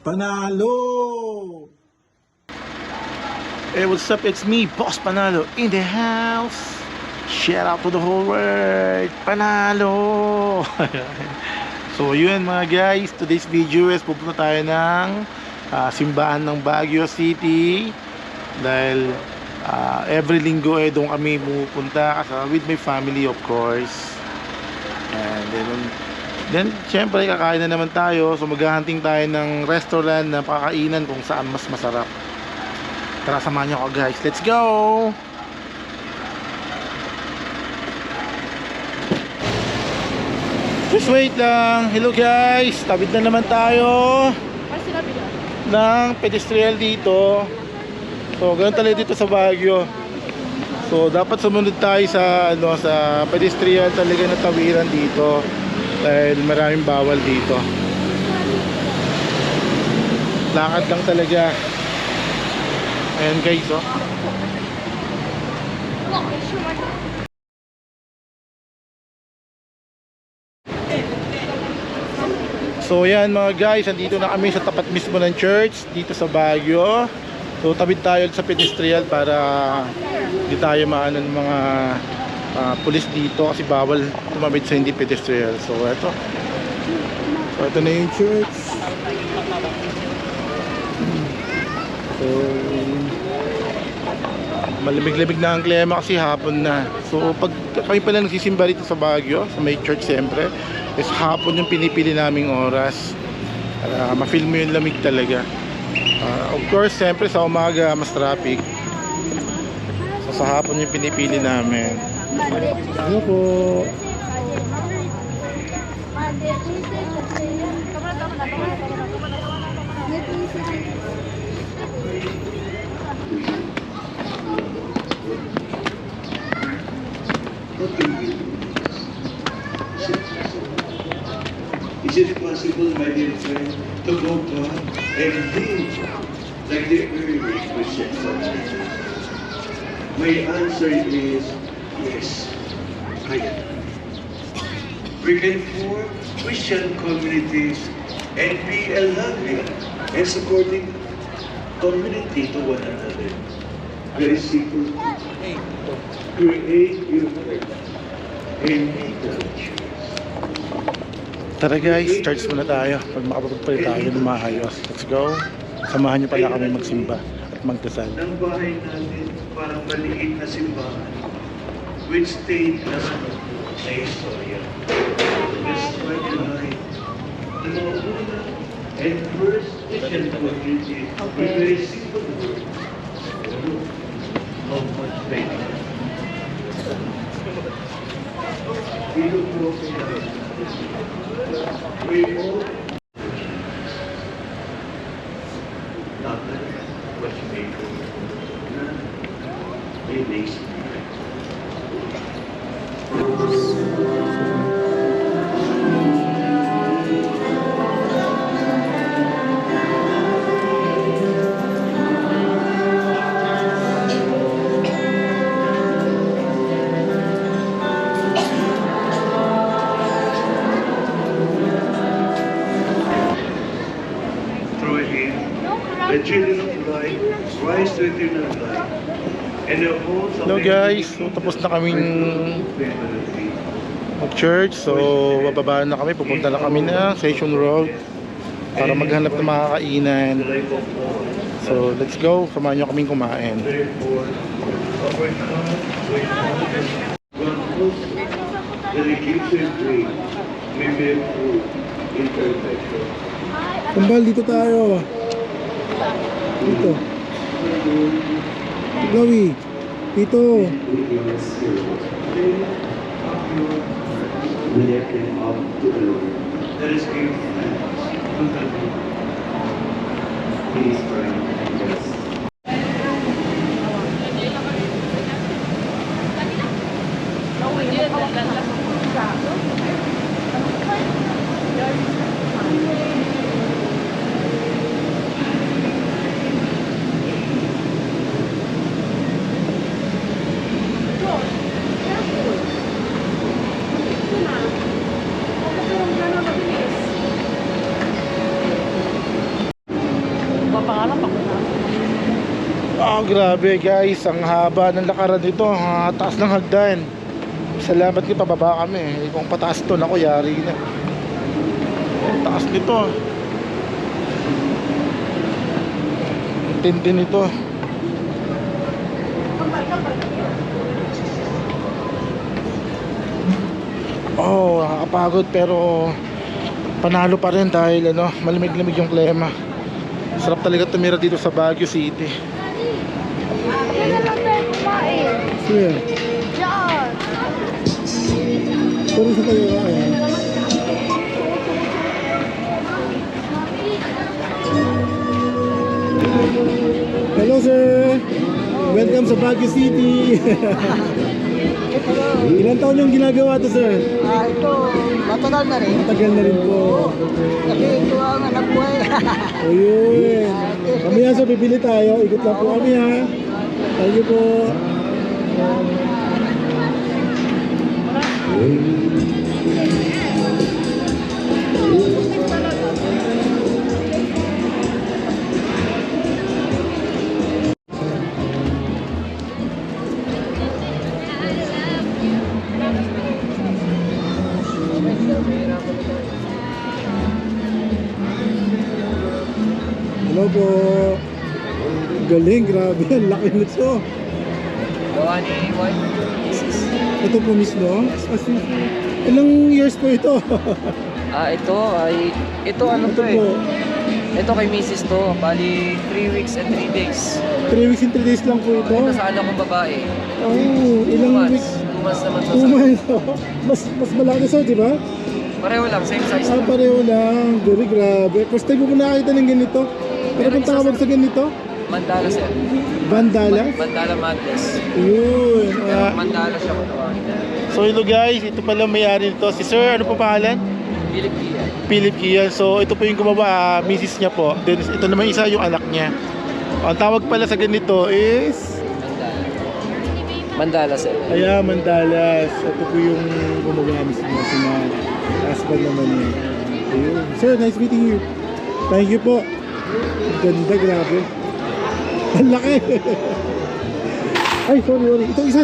Panalo! Hey, what's up? It's me, Boss Panalo, in the house. Shout out to the whole world. Panalo! So yun mga guys, today's video is pupunta tayo ng simbahan ng Baguio City. Dahil every linggo doon kami pupunta with my family, of course. And then syempre kakain na naman tayo. So maghahunting tayo ng restaurant na pakainan kung saan mas masarap. Tara, samahan niyo ako guys. Let's go! Just wait lang. Hello guys. Tabid na naman tayo ng pedestrian dito. So ganun talaga dito sa Baguio. So dapat sumunod tayo sa sa pedestrian talaga na tawiran dito. Dahil maraming bawal dito. Lakad lang talaga. Ayan guys, oh. So yan mga guys, andito na kami sa tapat mismo ng church dito sa Baguio. So tabid tayo sa pedestrian para hindi tayo maano ng mga pulis dito kasi bawal tumawid sa hindi pedestrian. So ito na yung church. So malamig-lamig na ang klima kasi hapon na. So pag kami pala nagsisimba dito sa Baguio, sa may church siyempre, is hapon yung pinipili naming oras para ma-feel mo yung lamig talaga. Of course siyempre sa umaga mas traffic. So sa hapon yung pinipili namin. Ano po? Is it possible, my dear friend, to go back and live like the early Christian community? My answer is yes, I am. We can form Christian communities and be a loving and supporting community to one another. Very simple. Create your heart and make the choice. Tara guys, church muna tayo. Pag makapagpapali tayo ng maayos. Let's go. Samahan niyo pala kami magsimba at magdasal. Ng bahay natin parang maliit na simbahan which stayed as na istorya. Let's try to hide the mga una and first Christian community with very simple words. How much faith. We look for we all dapat watchmaker na may basic. The children of light rise to eternal life, and the homes of Hello guys, so tapos na kaming mag-church. So bababa na kami, pupunta na kami ng Station Road para maghanap ng makakainan. So let's go, samahan nyo kaming kumain. Kambal, dito tayo. Dito. Chloe. Dito. Let us give thanks to the Lord. Please pray. Oh, grabe guys, ang haba ng lakaran nito, taas ng hagdan. Salamat nyo, pababa kami. Kung pataas to, ako yari na. Ang taas nito. Ang tindi nito. Oh, nakakapagod pero panalo pa rin dahil ano, malamig-lamig yung klima. Sarap talaga tumira dito sa Baguio City. Sige. Puro sa tayo ka eh. Hello sir! Welcome sa Baguio City! Ilan taon yung ginagawa to sir? Ito, matagal na rin. Matagal na rin po. Kasi ito ang anak ko eh. Ayun. Kami ha sir, bibili tayo. Ikot lang po kami ha. Thank you po. Hello po. Galing, grabe. Ang laki nito. Gawa ni Mrs. Ito po mismo. Ilang years po ito? Ito ano Ito to eh. po. Ito kay Mrs. to. Bali 3 weeks and 3 days. 3 weeks and 3 days lang po ito. Ito sa anak kong babae. Oh, 2 ilang months. weeks? 2 months naman to 2 sa. months. Mas malaki sa, di ba? Pareho lang, same size. Pareho lang. Very grabe. First time ko po nakakita ng ganito. Ano pong tawag sa ganito? Mandala sir. Bandala? Mandala Madness. Yun. Pero mandala siya kung tawagin. So hello guys, ito pala may-ari nito. Si Sir, ano po pangalan? Philippine. Philip Kian. So ito po yung gumawa, misis niya po. Then ito naman isa yung anak niya. Ang tawag pala sa ganito is Mandala sir. Mandalas. Ito po yung gumawa mismo. Si husband naman niya. Ayun. Sir, nice meeting you. Thank you po. Ganda, grabe. Ang laki. Ay, sorry. Ito isa.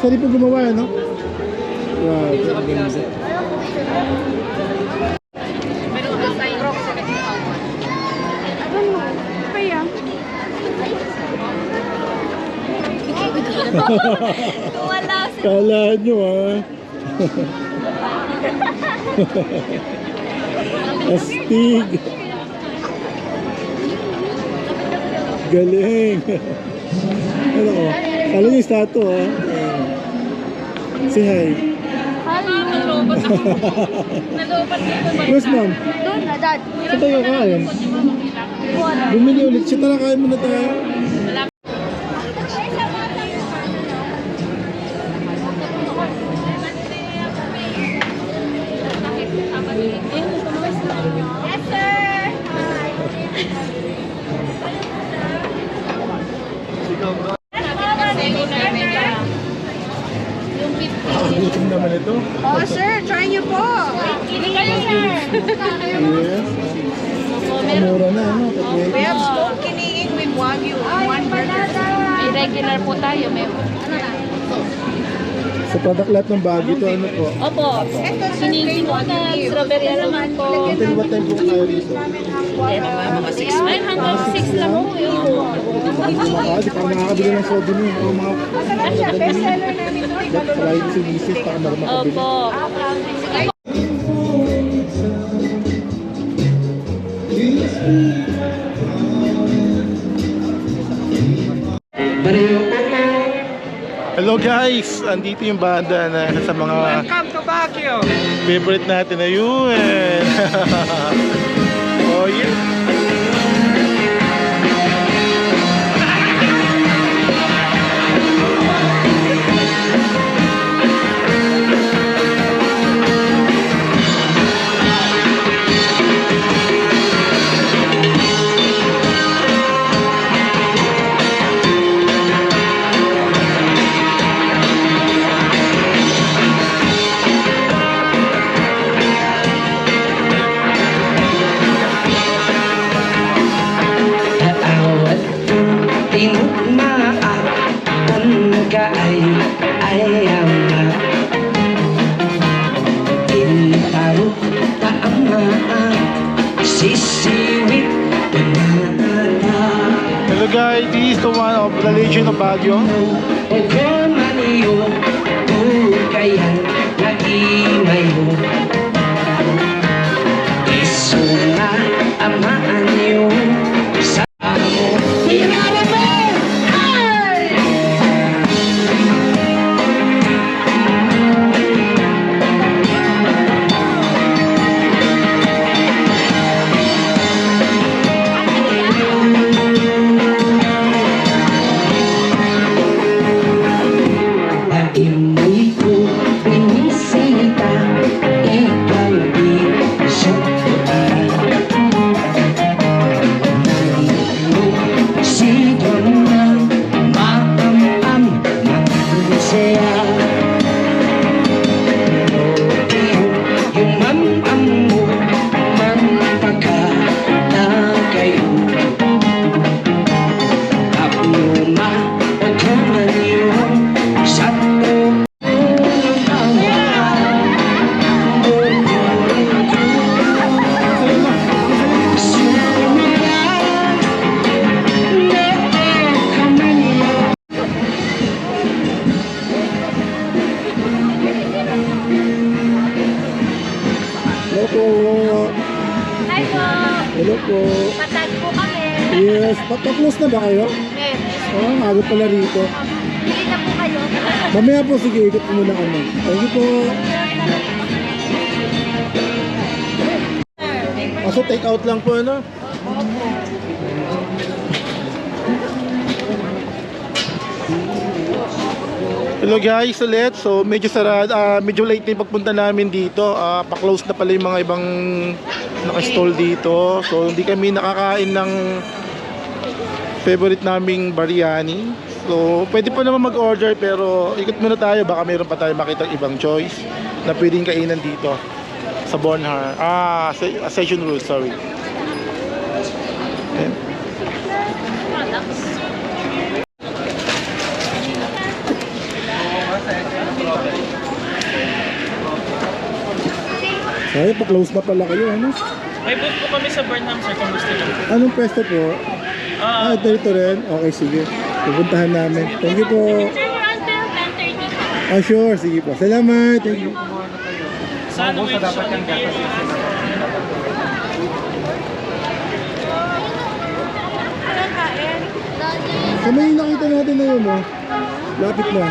Sorry po gumawa, no? Grabe. Sa kabila sir. Kala nyo, ah. Astig. Galing. Ano ko? Kala nyo yung statue, ah. Say hi. Nalobat dito. Yes, ma'am. Doon na, dad. Saan tayo kakain? Bumili ulit siya. Tara, kain muna tayo. Yes, sir. Gutom naman ito. Oh, sir, try niyo po. Hindi kayo, sir. Yes. Mura na, ano? We have smoked kiniing with wagyu. One burger. May regular po tayo, may Sa product lahat ng bagay ito, ano po? Opo, sininsin po na strawberry naman po. Until what time po kayo dito? Mga 6 Ay, hanggang 6 lang po yun. Di pa makakabili ng soda niyo. O mga Masarap siya. Best seller namin ito. try si Mrs. para makabili. Opo. hello guys, andito yung banda na isa sa mga Welcome to Baguio! favorite natin na yun. Oh yeah. Tinugma at tangkaay ayama Tintaro taama sisiwit panata Hello guys, this is the one of the Legend of Baguio. Pagkamaniyo Tukayan na imayo Iso nga amaan niyo sa amo Inaraman! Ay! Naimoy ko pinisita Ikaw di sukatan Nalilog sidon ng maam-am Makansaya Yung mam-am mo Mampakala kayo Kapnuma o kumanyo sa Hello po. Hi po. Hello po. Patag po kami. Yes, pa-close na ba kayo? Yes. Oh, agad pala rito. Hindi na po kayo. Mamaya po, sige, ikot po muna kami. Thank you po. So take out lang po ano? Hello guys ulit. So medyo medyo late na yung pagpunta namin dito. Pa-close na pala yung mga ibang naka-stall dito. So hindi kami nakakain ng favorite naming biryani. So pwede pa naman mag-order pero ikot muna tayo, baka mayroon pa tayo makita ibang choice na pwedeng kainan dito sa Bonhar. Session Road, sorry. Ayan. Ay, pa-close na pala kayo, ano? May booth po kami sa Burnham, sir, kung gusto nyo. Anong pwesto po? Ito rin? Okay, sige. Pupuntahan namin. Thank you po. Sir, we're until 10:30 po. Sure, sige po. Salamat. Thank you. Sandwich, onigiri. Anong kain? Sa may nakita natin na yun, oh. Lapit na.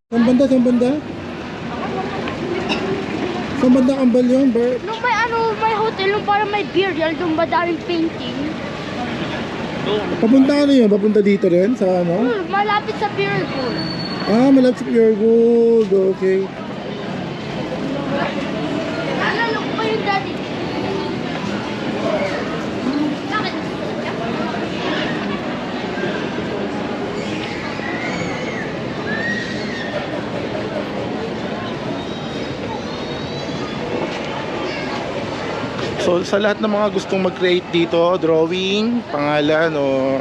Saan banda? Saan banda? Saan banda kambal yun? Nung may hotel, nung parang may beer yan, nung madaming painting. Papunta ka na yun? Papunta dito rin? Sa ano? Malapit sa beer pool. Malapit sa Pure Gold. Okay. Nalalo ko pa yung daddy. Bakit? So sa lahat ng mga gustong mag-create dito, drawing, pangalan o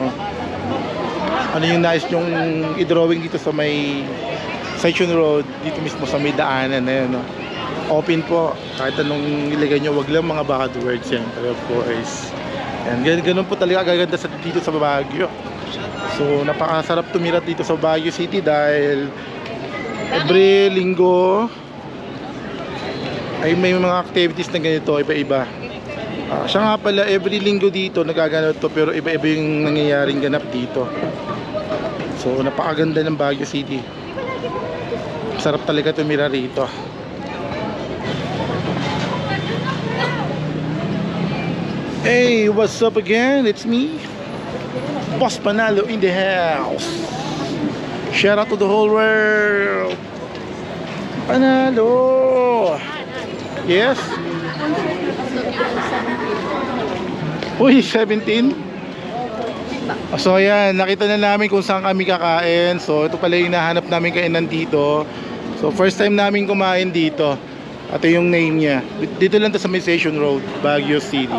ano yung nais yung i-drawing dito sa may Section Road, dito mismo sa may daanan na yun, no? Open po, kahit anong ilagay nyo, wag lang mga bad words yan, pero of course yan, ganun po talaga gaganda dito sa Baguio. So napakasarap tumira dito sa Baguio City dahil every linggo ay may mga activities na ganito, iba-iba. Siya nga pala, every linggo dito nagaganap to, pero iba-iba yung nangyayaring ganap dito. So napakaganda ng Baguio City. Sarap talaga tumira rito. Hey, what's up again? It's me, Boss Panalo in the house. Shout out to the whole world. Panalo. Yes. Uy, 17. So yan, nakita na namin kung saan kami kakain. So ito pala yung hinahanap namin kainan dito. So first time namin kumain dito. Ito yung name niya. Dito lang to sa May Station Road, Baguio City.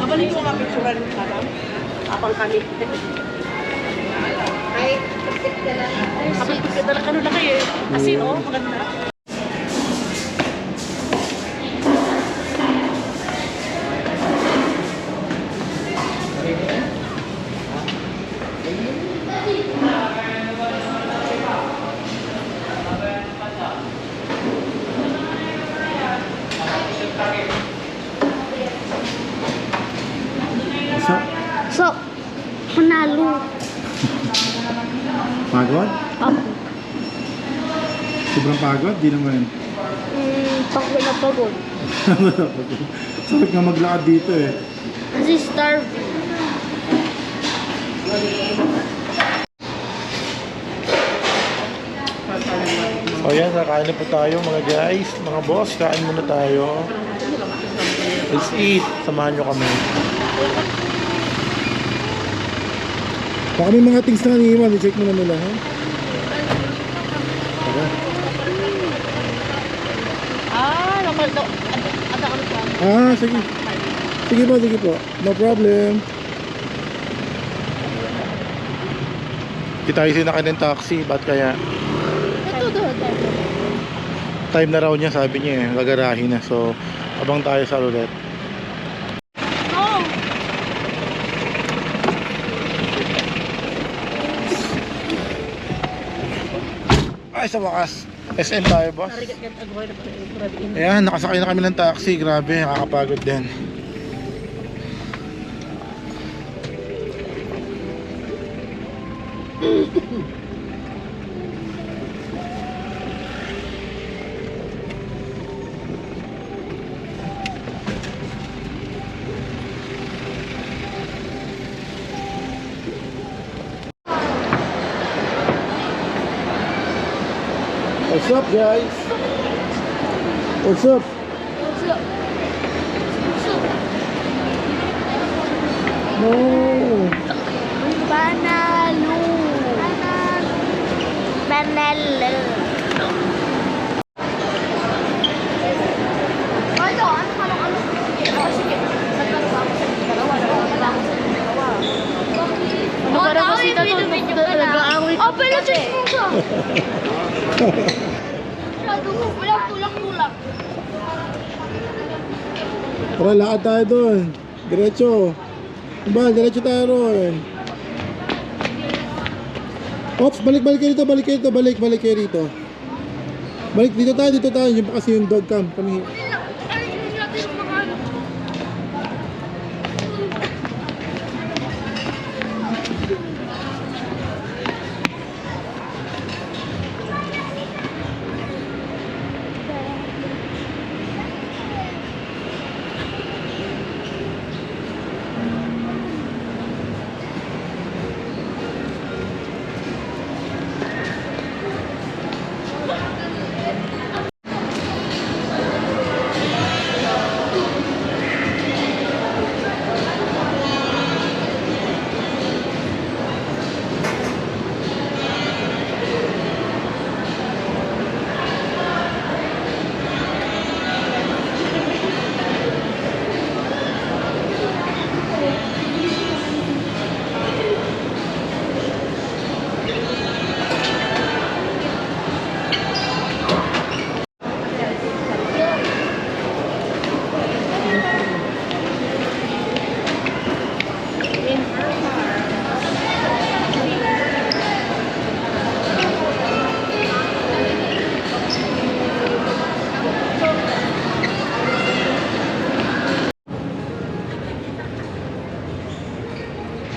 Abalik mo nga picturean ka lang. Apang kami. Ay, kapit ka lang. Ano na kayo? Kasi no, maganda. So, So, panalo. pagod? Ako. Sobrang pagod? Di naman. Pagod na pagod. Sakit nga maglakad dito eh. Kasi starve. So yan, kakain na po tayo mga guys. Mga boss, kain muna tayo. Let's eat. Samahan nyo kami. Baka may mga things na naniiwan. I-check mo na nila, ha? Tara. Naman daw. Sige. Sige po. No problem. Di tayo sinakay ng taxi. Ba't kaya? Ito doon. Time na raw niya, sabi niya eh. Gagarahin na. So, abang tayo sa roulette. Oh! Ay, sa wakas. SM tayo, boss. Ayan, nakasakay na kami ng taxi. Grabe, nakakapagod din. What's up, guys? What's up? No. Panalo. Panalo. Ano para kasi ito nag-aaway ka? Oh, pala check mo ka. Walang tulak-tulak. Tara, lakad tayo doon. Diretso. Diretso tayo ron. Ops, balik kayo dito. Balik kayo dito. Balik, dito tayo. Yung pa kasi yung dog cam. Kami.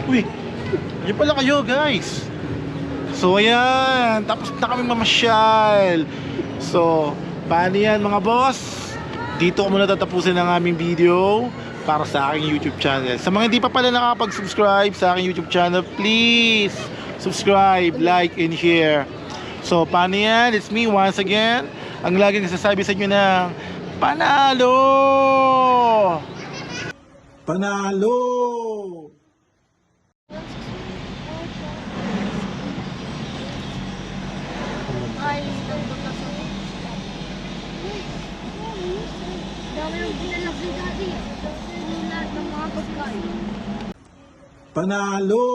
Uy, yun pala kayo guys. So ayan, tapos na kami mamasyal. So, paano yan mga boss? Dito ko muna tatapusin ang aming video para sa aking YouTube channel. Sa mga hindi pa pala nakapag-subscribe sa aking YouTube channel, please subscribe, like, and share. So, paano yan? It's me once again. Ang laging nasasabi sa inyo ng panalo! Panalo! Ay, dami yung dinalak ni Daddy. Yung lahat ng mga pagkain. Panalo!